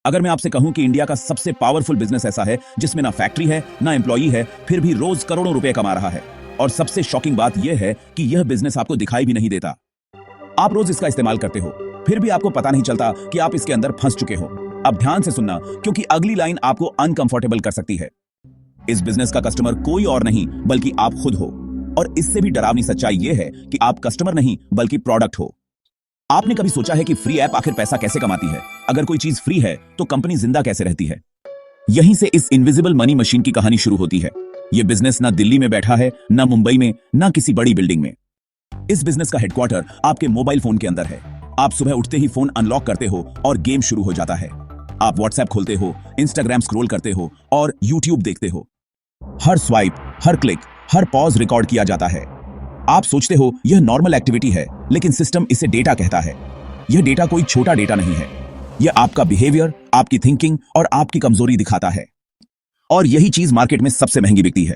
अगर मैं आपसे कहूं कि इंडिया का सबसे पावरफुल बिजनेस ऐसा है जिसमें ना फैक्ट्री है ना एम्प्लॉई है, फिर भी रोज करोड़ों रुपए कमा रहा है, और सबसे शॉकिंग बात यह है कि यह बिजनेस आपको दिखाई भी नहीं देता। आप रोज इसका इस्तेमाल करते हो, फिर भी आपको पता नहीं चलता कि आप इसके अंदर फंस चुके हो। अब ध्यान से सुनना, क्योंकि अगली लाइन आपको अनकंफर्टेबल कर सकती है। इस बिजनेस का कस्टमर कोई और नहीं बल्कि आप खुद हो, और इससे भी डरावनी सच्चाई यह है कि आप कस्टमर नहीं बल्कि प्रोडक्ट हो। आपने कभी सोचा है कि फ्री ऐप आखिर पैसा कैसे कमाती है? अगर कोई चीज फ्री है तो कंपनी जिंदा कैसे रहती है? यहीं से इस इनविजिबल मनी मशीन की कहानी शुरू होती है। यह बिजनेस ना दिल्ली में बैठा है, ना मुंबई में, ना किसी बड़ी बिल्डिंग में। इस बिजनेस का हेडक्वार्टर आपके मोबाइल फोन के अंदर है। आप सुबह उठते ही फोन अनलॉक करते हो और गेम शुरू हो जाता है। आप व्हाट्सएप खोलते हो, इंस्टाग्राम स्क्रॉल करते हो और यूट्यूब देखते हो। हर स्वाइप, हर क्लिक, हर पॉज रिकॉर्ड किया जाता है। आप सोचते हो यह नॉर्मल एक्टिविटी है, लेकिन सिस्टम इसे डेटा कहता है। यह डेटा कोई छोटा डेटा नहीं है। यह आपका बिहेवियर, आपकी थिंकिंग और आपकी कमजोरी दिखाता है। और यही चीज मार्केट में सबसे महंगी बिकती है।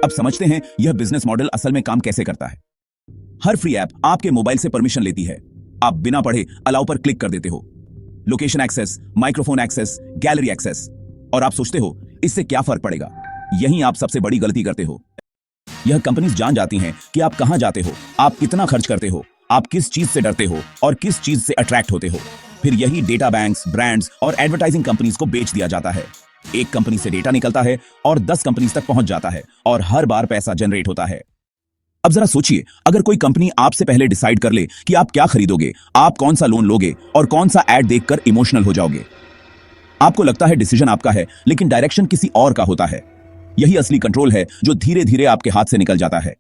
अब समझते हैं यह बिजनेस मॉडल असल में काम कैसे करता है। हर फ्री ऐप आपके मोबाइल से परमिशन लेती है। आप बिना पढ़े अलाउ पर क्लिक कर देते हो। Location access, microphone access, gallery access, और आप सोचते हो इससे क्या फर्क पड़ेगा। यहीं आप सबसे बड़ी गलती करते हो। यह कंपनीज जान जाती हैं कि आप कहां जाते हो, आप कितना खर्च करते हो, आप किस चीज से डरते हो और किस चीज से अट्रैक्ट होते हो। फिर यही डेटा बैंक्स, ब्रांड्स और एडवर्टाइजिंग कंपनीज को बेच दिया जाता है। एक कंपनी से डेटा निकलता है और 10 कंपनीज तक पहुंच जाता है, और हर बार पैसा जनरेट होता है। अब जरा सोचिए, अगर कोई कंपनी आपसे पहले डिसाइड कर ले कि आप क्या खरीदोगे, आप कौन सा लोन लोगे और कौन सा एड देखकर इमोशनल हो जाओगे। आपको लगता है डिसीजन आपका है, लेकिन डायरेक्शन किसी और का होता है। यही असली कंट्रोल है जो धीरे धीरे आपके हाथ से निकल जाता है।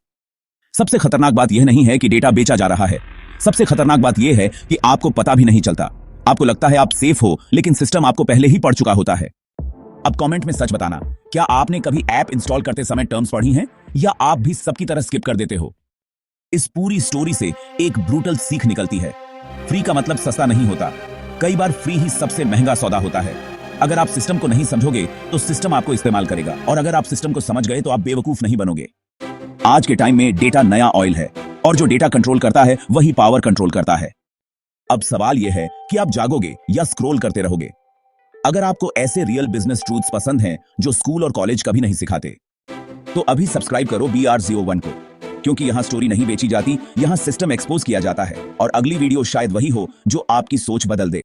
सबसे खतरनाक बात यह नहीं है कि डेटा बेचा जा रहा है। सबसे खतरनाक बात यह है कि आपको पता भी नहीं चलता। आपको लगता है आप सेफ हो, लेकिन सिस्टम आपको पहले ही पढ़ चुका होता है। अब कमेंट में सच बताना, क्या आपने कभी ऐप इंस्टॉल करते समय टर्म्स पढ़ी हैं, या आप भी सबकी तरह स्किप कर देते हो? इस पूरी स्टोरी से एक ब्रूटल सीख निकलती है। फ्री का मतलब सस्ता नहीं होता। कई बार फ्री ही सबसे महंगा सौदा होता है। अगर आप सिस्टम को नहीं समझोगे तो सिस्टम आपको इस्तेमाल करेगा, और अगर आप सिस्टम को समझ गए तो आप बेवकूफ नहीं बनोगे। आज के टाइम में डेटा नया ऑयल है, और जो डेटा कंट्रोल करता है वही पावर कंट्रोल करता है। अब सवाल यह है कि आप जागोगे या स्क्रॉल करते रहोगे। अगर आपको ऐसे रियल बिजनेस ट्रूथ्स पसंद हैं जो स्कूल और कॉलेज कभी नहीं सिखाते, तो अभी सब्सक्राइब करो BR01 को, क्योंकि यहां स्टोरी नहीं बेची जाती, यहां सिस्टम एक्सपोज किया जाता है। और अगली वीडियो शायद वही हो जो आपकी सोच बदल दे।